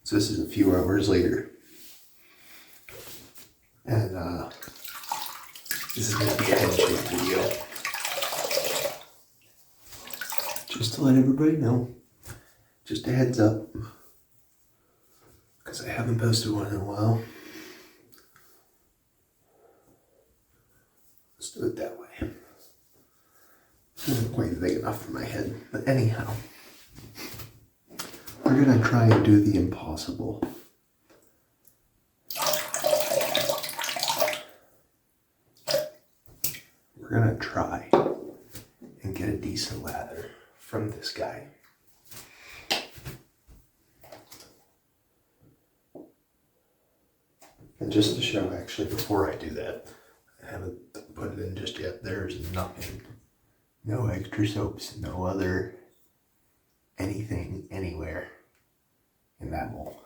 So this is a few hours later. And this is going to be a handshake video. Just to let everybody know. Just a heads up. Because I haven't posted one in a while. Let's do it that way. It's not quite big enough for my head. But anyhow. We're going to try and do the impossible. We're going to try and get a decent lather from this guy. And just to show, actually, before I do that, I haven't put it in just yet. There's nothing. No extra soaps, no other anything, anywhere in that bowl.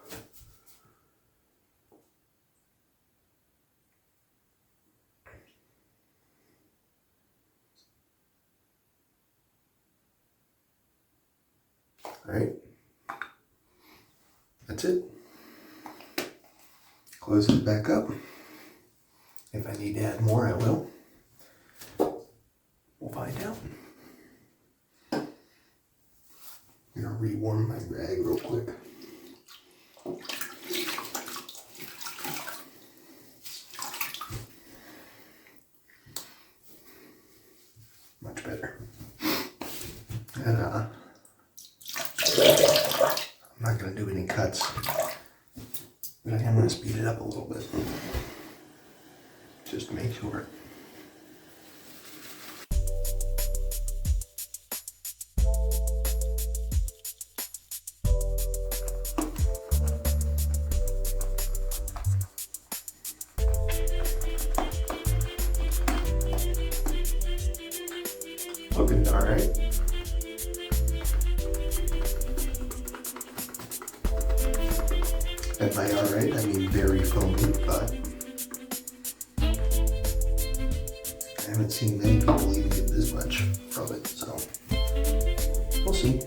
Alright, that's it. Close it back up. If I need to add more, I will. We'll find out. I'm gonna rewarm my rag real quick. Much better. And I'm not gonna do any cuts, but I am gonna speed it up a little bit, just to make sure. Looking alright. And by alright, I mean very foamy, but I haven't seen many people even get this much from it, so we'll see.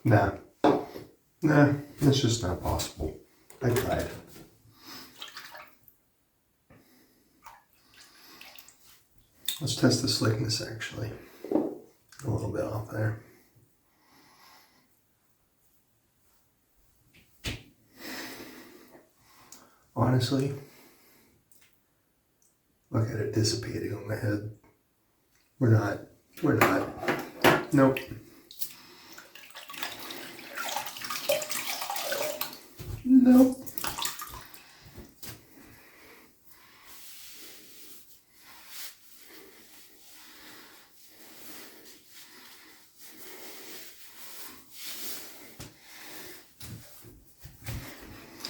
Nah, it's just not possible. I tried. Let's test the slickness actually. A little bit off there. Honestly, look at it dissipating on my head. We're not. Nope. Nope.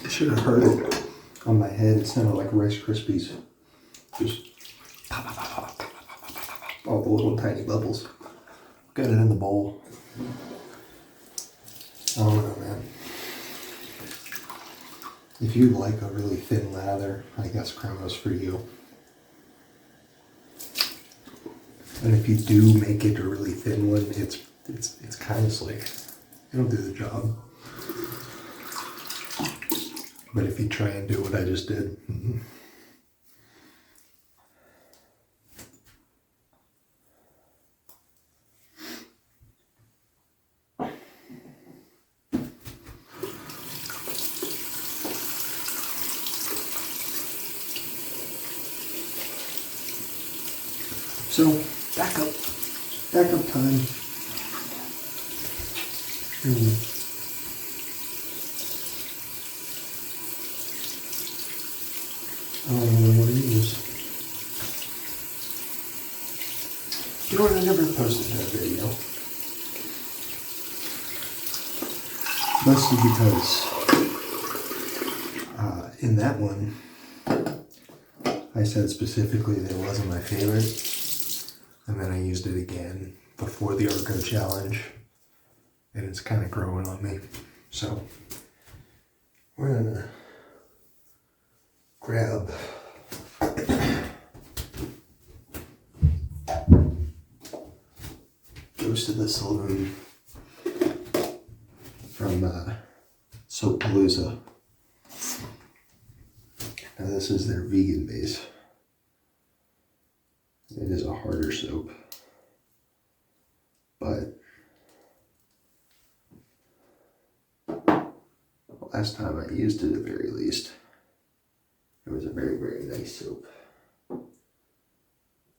I should have heard it on my head. It sounded like Rice Krispies. Just pop, pop, pop, pop, pop, pop, pop, pop, pop. All the little tiny bubbles. Got it in the bowl. I don't know, man. If you like a really thin lather, I guess Cremo's for you. And if you do make it a really thin one, it's kind of slick. It'll do the job. But if you try and do what I just did, So, backup time. I don't know what it is. one I never posted that video. Mostly because in that one, I said specifically that it wasn't my favorite. And then I used it again before the Arco challenge. And it's kind of growing on me. So we're gonna grab goes to the Saloon from Palooza. Now this is their vegan base. It is a harder soap, but last time I used it, at very least, it was a very, very nice soap.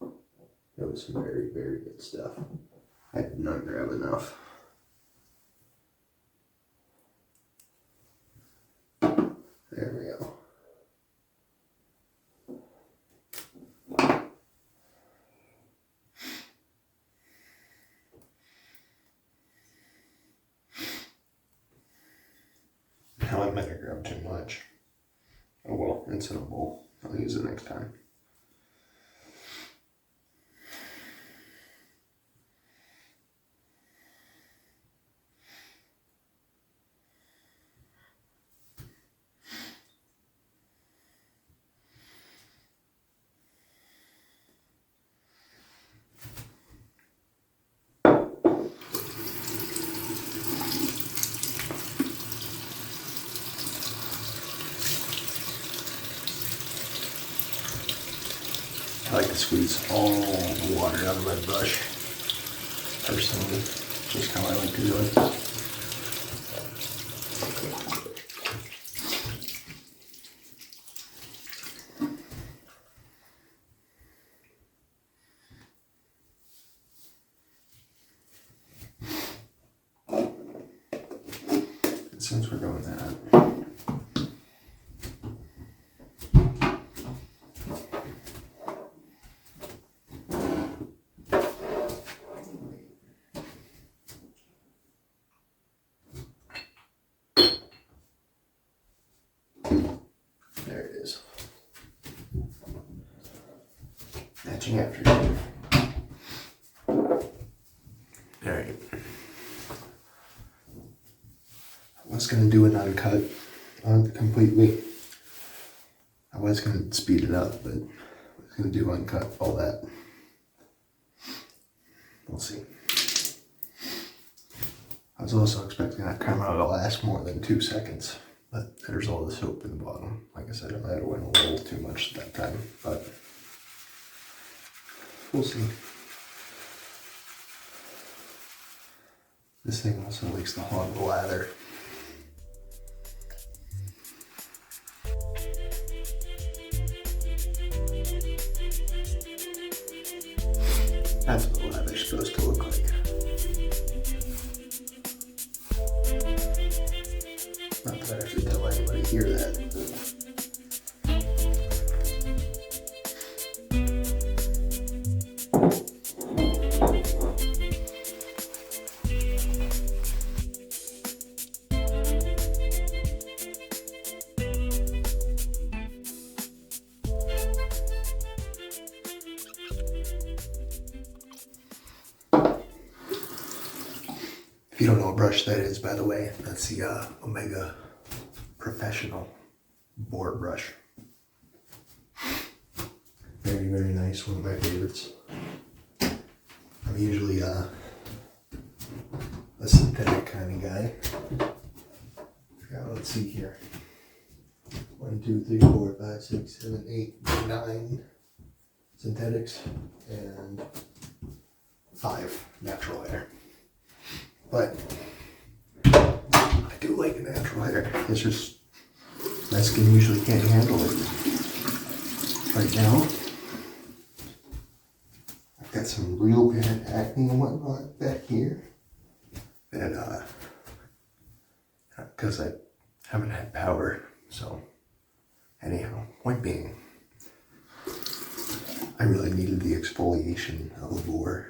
It was some very, very good stuff. I did not grab enough. There we go. Now I might have grabbed too much. Oh well, it's in a bowl. I'll use it next time. I like to squeeze all the water out of my brush, personally, just how I like to do it. And since we're doing that, there it is. Matching aftershave. Alright. I was going to do an uncut completely. I was going to speed it up, but I was going to do uncut, all that. We'll see. I was also expecting that camera to last more than 2 seconds, but there's all the soap in the bottom. Like I said, I might have went a little too much that time, but we'll see. This thing also likes to hog the lather. That's what the lather's supposed to look like. Not that I should tell anybody hear that. If you don't know what brush that is, by the way, that's the Omega Professional board brush. Very, very nice, one of my favorites. I'm usually a synthetic kind of guy. Let's see here. 1, 2, 3, 4, 5, 6, 7, 8, 9 synthetics and 5 natural hair. But I do like a natural hair. It's just my skin usually can't handle it. Right now, I've got some real bad acne and whatnot back here. That because I haven't had power. So anyhow, point being, I really needed the exfoliation of the boar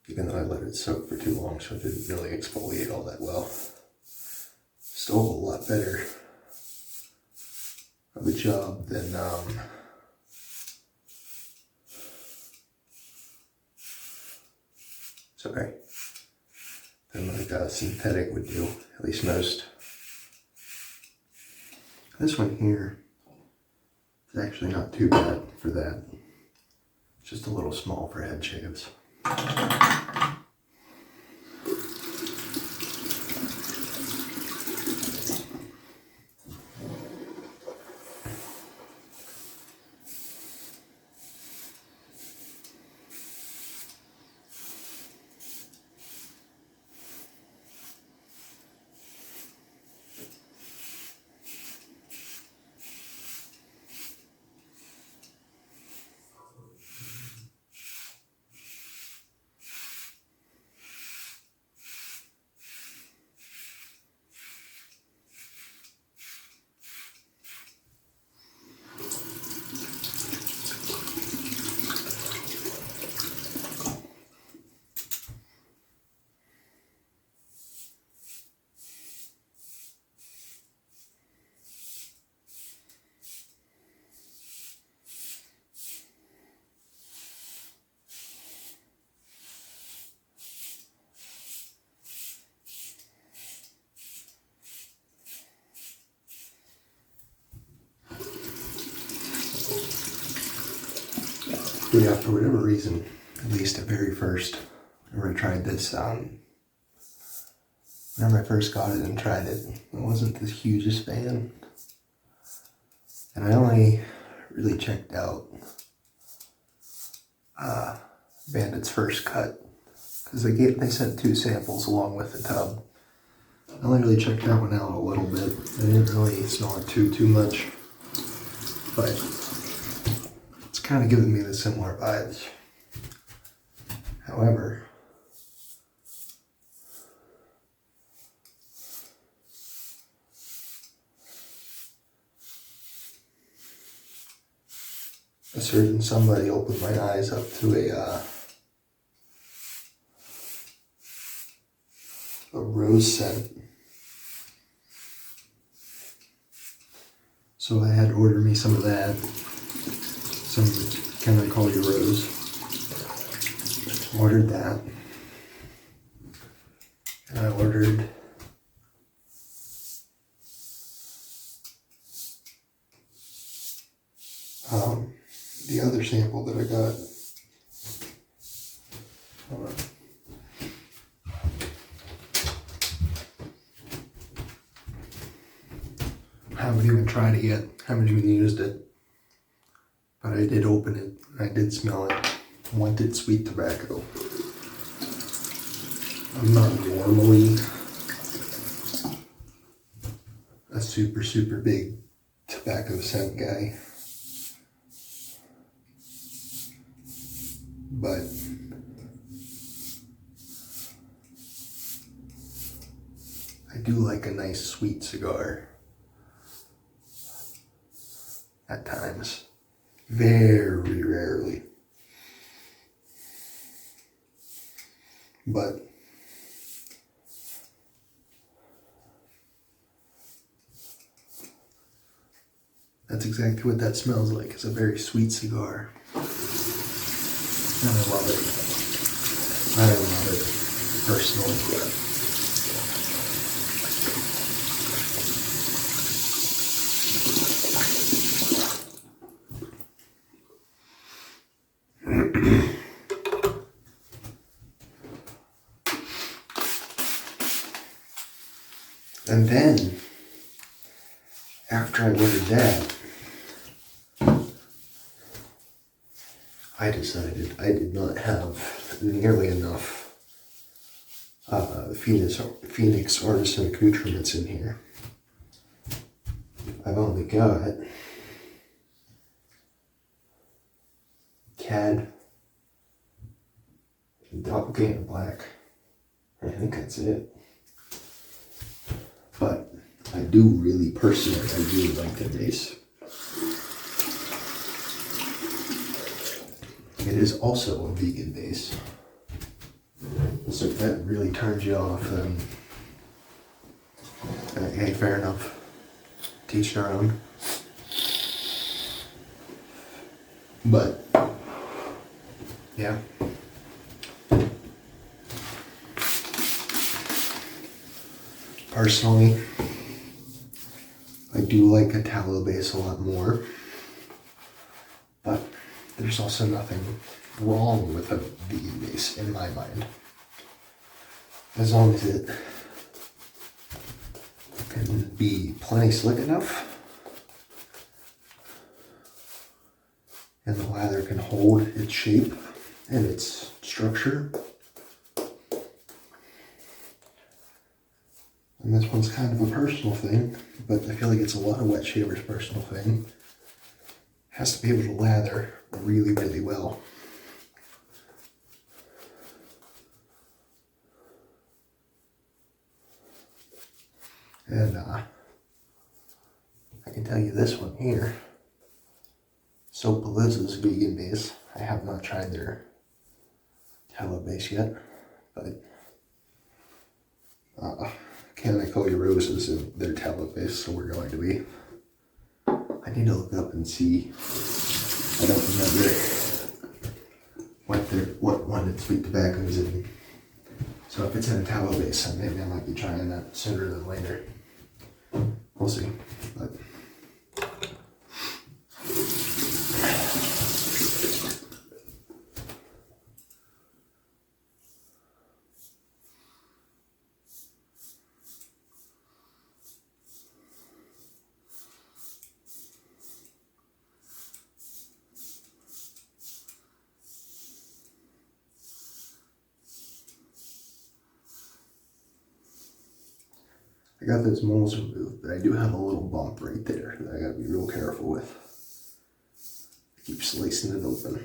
even though I let it soak for too long, so it didn't really exfoliate all that well. Still a whole lot better of a job than than like a synthetic would do, at least most. This one here is actually not too bad for that. It's just a little small for head shaves. Yeah, for whatever reason, at least at very first, whenever I tried this, whenever I first got it and tried it, I wasn't the hugest fan. And I only really checked out Bandit's first cut, because they sent 2 samples along with the tub. I only really checked that one out a little bit. I didn't really smell it too much, but it's kind of giving me the similar vibes. However, a certain somebody opened my eyes up to a rose scent. So I had to order me some of that. Some Can I Call You Rose? Ordered that. And I ordered the other sample that I got. Hold on. I haven't even tried it yet. Haven't even used it. But I did open it. I did smell it. I wanted sweet tobacco. I'm not normally a super big tobacco scent guy. But I do like a nice sweet cigar at times. Very rarely. But that's exactly what that smells like. It's a very sweet cigar. And I love it. I love it, personally. And then, after I ordered that, I decided I did not have nearly enough Phoenix artisan accoutrements in here. I've only got CAD and Doppelganger Black. I think that's it. But I do really like the base. It is also a vegan base. So if that really turns you off, then hey, fair enough. Teach their own. But yeah. Personally, I do like a tallow base a lot more, but there's also nothing wrong with a vegan base in my mind. As long as it can be plenty slick enough and the lather can hold its shape and its structure. And this one's kind of a personal thing, but I feel like it's a lot of wet shavers' personal thing. Has to be able to lather really, really well. And I can tell you this one here, so Palooza's vegan base. I have not tried their tallow base yet, but Can I Call You Roses in their tallow base, so we're going to be. I need to look up and see. I don't remember what one its sweet tobacco is in. So if it's in a tallow base, then maybe I might be trying that sooner than later. We'll see. But I got those moles removed, but I do have a little bump right there that I gotta be real careful with. I keep slicing it open.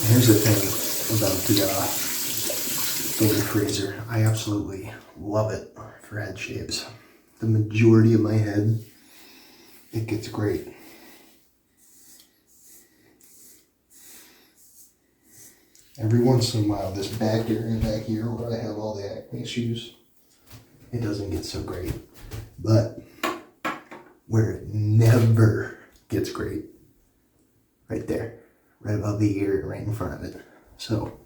Here's the thing about the Golden Freezer. I absolutely love it for head shaves. The majority of my head, it gets great. Every once in a while, this back area back here where I have all the acne issues, it doesn't get so great. But where it never gets great, right there. Right above the ear, right in front of it. So,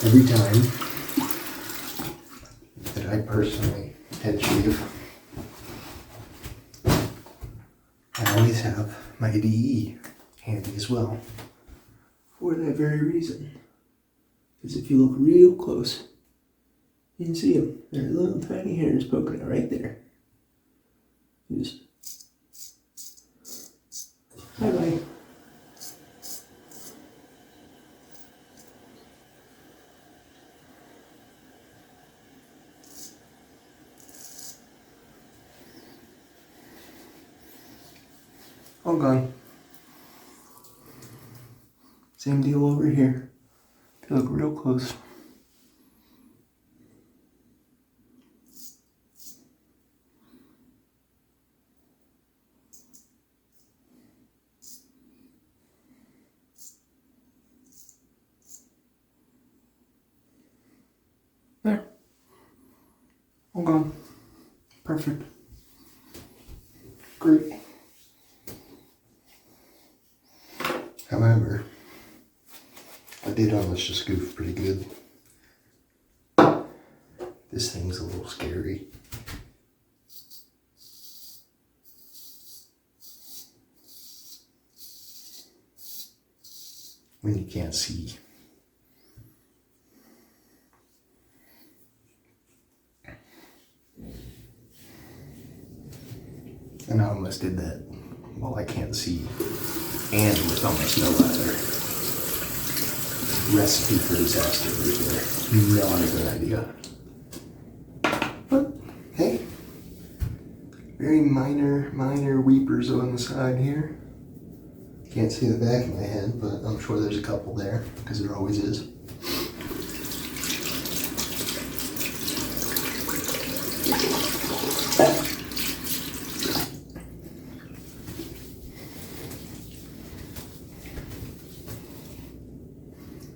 every time that I personally head shave, I always have my DE handy as well. For that very reason. Because if you look real close, you can see them. There are little tiny hairs poking out right there. Just... Bye bye. All gone. Same deal over here. If you look real close. There. All gone. Perfect. Great. However, I did almost just goof pretty good. This thing's a little scary. When you can't see. And I almost did that while I can't see and with almost no lather. Recipe for disaster right there. Not a good idea. But hey, very minor weepers on the side here. Can't see the back of my head, but I'm sure there's a couple there because there always is.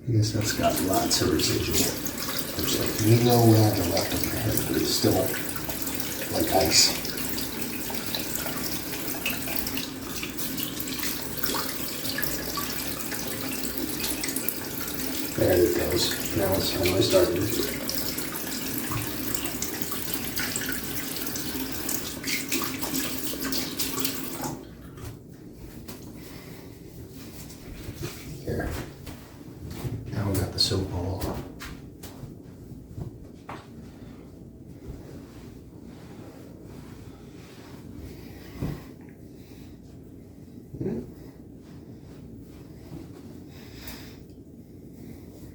I guess that's got lots of residual. There's like no lather left on my head, but it's still like ice. There it goes. Now it's finally starting. Here. Now we got the soap ball.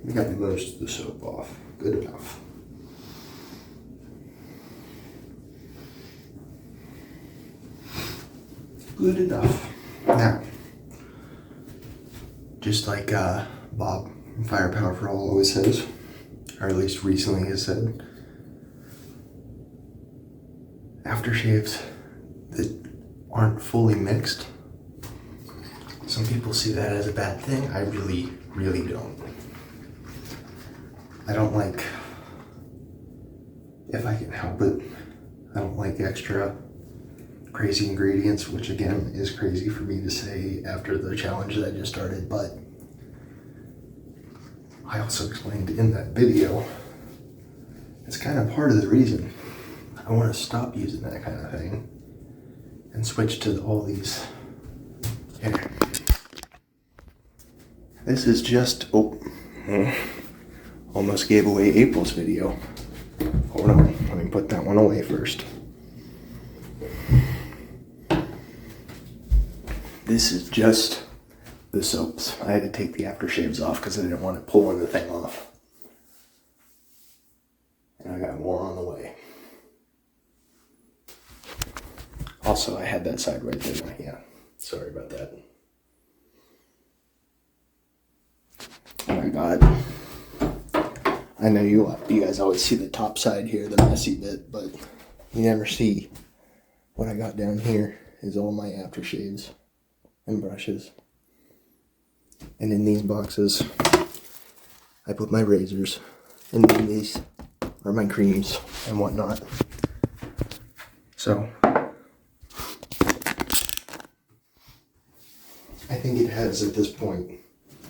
We got most of the soap off. Good enough. Good enough. Now, just like Bob from Firepower for All always says, or at least recently has said, aftershaves that aren't fully mixed, some people see that as a bad thing. I really don't. I don't like, if I can help it, I don't like extra crazy ingredients, which again is crazy for me to say after the challenge that I just started, but I also explained in that video, it's kind of part of the reason I want to stop using that kind of thing and switch to all these. Here. This is just, almost gave away April's video. Hold on, let me put that one away first. This is just the soaps. I had to take the aftershaves off because I didn't want it pulling the thing off. And I got more on the way. Also, I had that side right there. Yeah, sorry about that. Oh my God. I know you guys always see the top side here, the messy bit, but you never see what I got down here is all my aftershaves and brushes. And in these boxes, I put my razors, and then these are my creams and whatnot. So, I think it has at this point,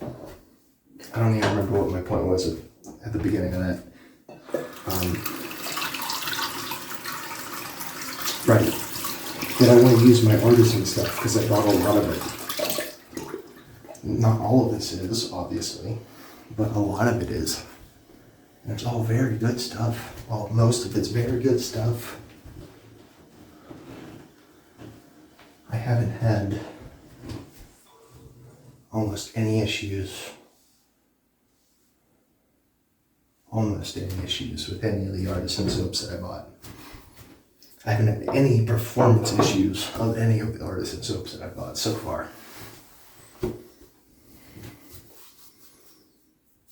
I don't even remember what my point was at the beginning of that. Right. That I want to use my artisan stuff because I bought a lot of it. Not all of this is, obviously, but a lot of it is. And it's all very good stuff. Well, most of it's very good stuff. I haven't had almost any issues with any of the artisan soaps that I bought. I haven't had any performance issues of any of the artisan soaps that I've bought so far.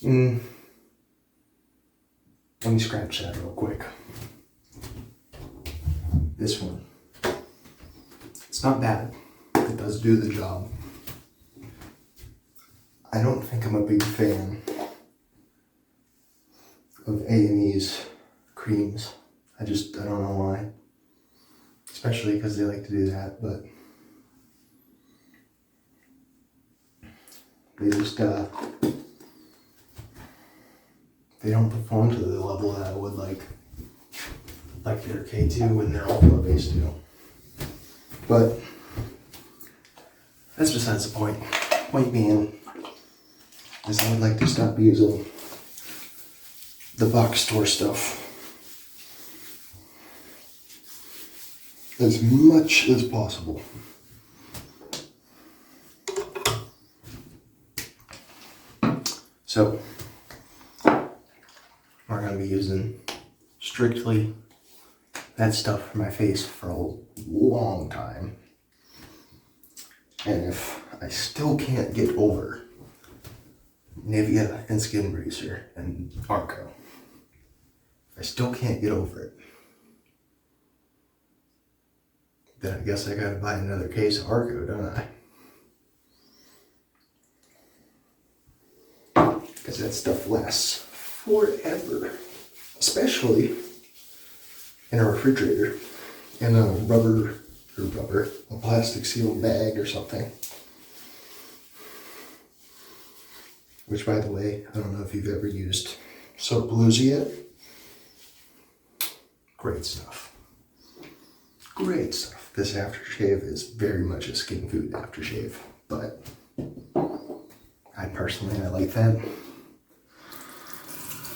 Let me scratch that real quick. This one. It's not bad. It does do the job. I don't think I'm a big fan of A&E's creams. I don't know why. Especially because they like to do that, but they just, they don't perform to the level that I would like their K2 and their Ultra base do. But that's besides the point. Point being is I would like to stop using the box store stuff as much as possible. So we're going to be using strictly that stuff for my face for a long time. And if I still can't get over Nivea and Skin Bracer and Arco, if I still can't get over it, then I guess I gotta buy another case of Arco, don't I? Because that stuff lasts forever, especially in a refrigerator, in a a plastic sealed bag or something. Which, by the way, I don't know if you've ever used Palooza yet. Great stuff. Great stuff. This aftershave is very much a skin food aftershave, but I like that.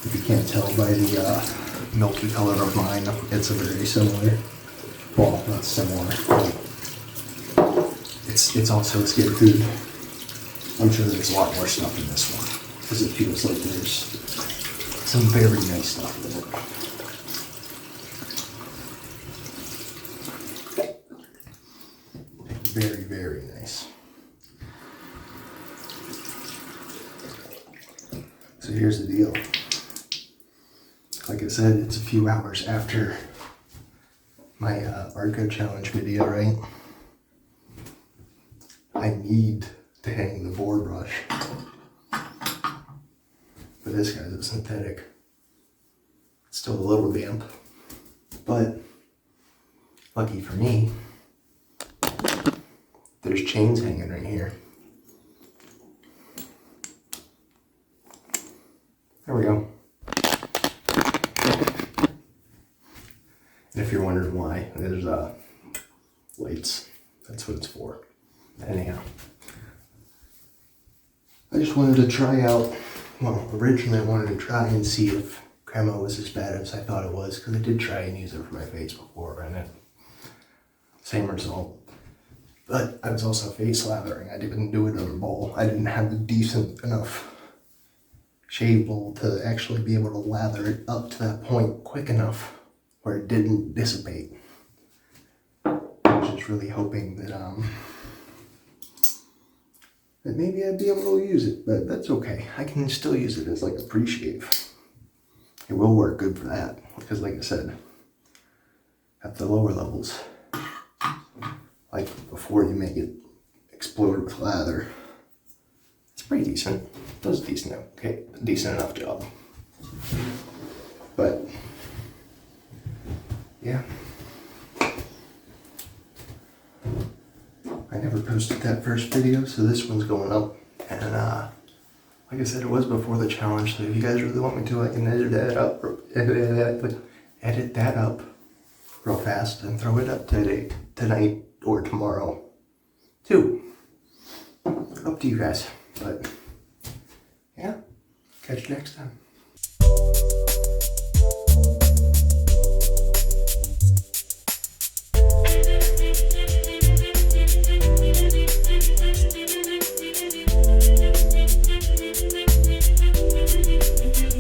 If you can't tell by the milky color of mine, it's a very similar, well, not similar, it's also a skin food. I'm sure there's a lot more stuff in this one, because it feels like there's some very nice stuff in it. Very, very nice. So here's the deal. Like I said, it's a few hours after my Arco challenge video, right? I need to hang the boar brush. But this guy's a synthetic. It's still a little damp. But lucky for me, there's chains hanging right here. There we go. And if you're wondering why, there's lights. That's what it's for. Anyhow, I just wanted to try out, well, originally I wanted to try and see if Cremo was as bad as I thought it was, because I did try and use it for my face before, and it, same result. But I was also face lathering. I didn't do it on a bowl. I didn't have a decent enough shave bowl to actually be able to lather it up to that point quick enough where it didn't dissipate. I was just really hoping that that maybe I'd be able to use it, but that's okay. I can still use it as like a pre-shave. It will work good for that, because like I said, at the lower levels, like before you make it explode with lather, it's pretty decent. It does decent enough job. But yeah, I never posted that first video, so this one's going up. And like I said, it was before the challenge, so if you guys really want me to, I can edit that up real fast and throw it up tonight or tomorrow too. Up to you guys. But yeah, catch you next time.